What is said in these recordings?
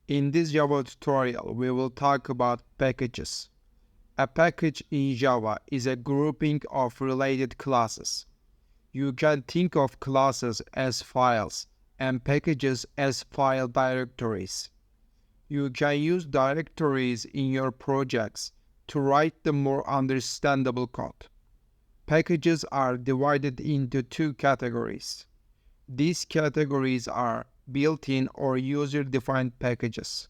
In this Java tutorial, we will talk about packages. A package in Java is a grouping of related classes. You can think of classes as files and packages as file directories. You can use directories in your projects to write the more understandable code. Packages are divided into two categories. These categories are built-in or user-defined packages.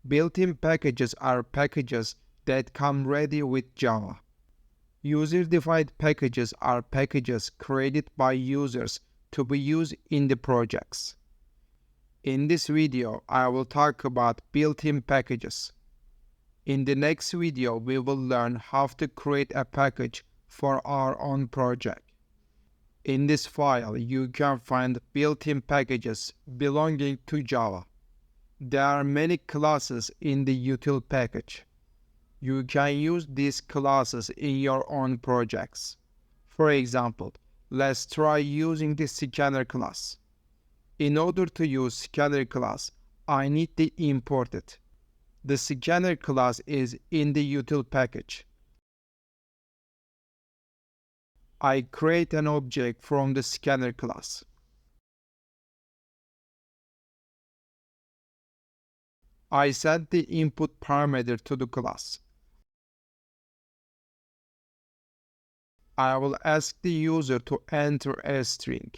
Built-in packages are packages that come ready with Java. User-defined packages are packages created by users to be used in the projects. In this video, I will talk about built-in packages. In the next video, we will learn how to create a package for our own project. In this file, you can find built-in packages belonging to Java. There are many classes in the util package. You can use these classes in your own projects. For example, let's try using the scanner class. In order to use scanner class, I need to import it. The scanner class is in the util package. I create an object from the scanner class. I set the input parameter to the class. I will ask the user to enter a string.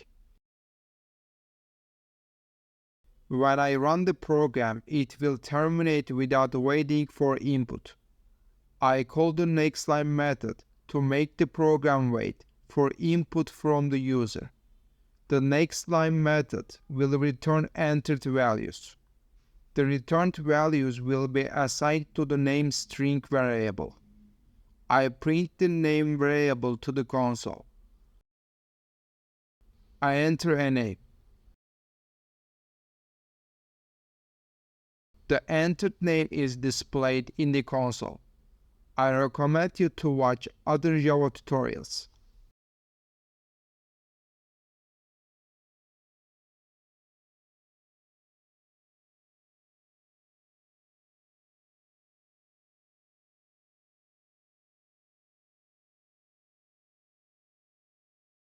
When I run the program, it will terminate without waiting for input. I call the nextLine method to make the program wait for input from the user. The nextLine method will return entered values. The returned values will be assigned to the name string variable. I print the name variable to the console. I enter a name. The entered name is displayed in the console. I recommend you to watch other Java tutorials.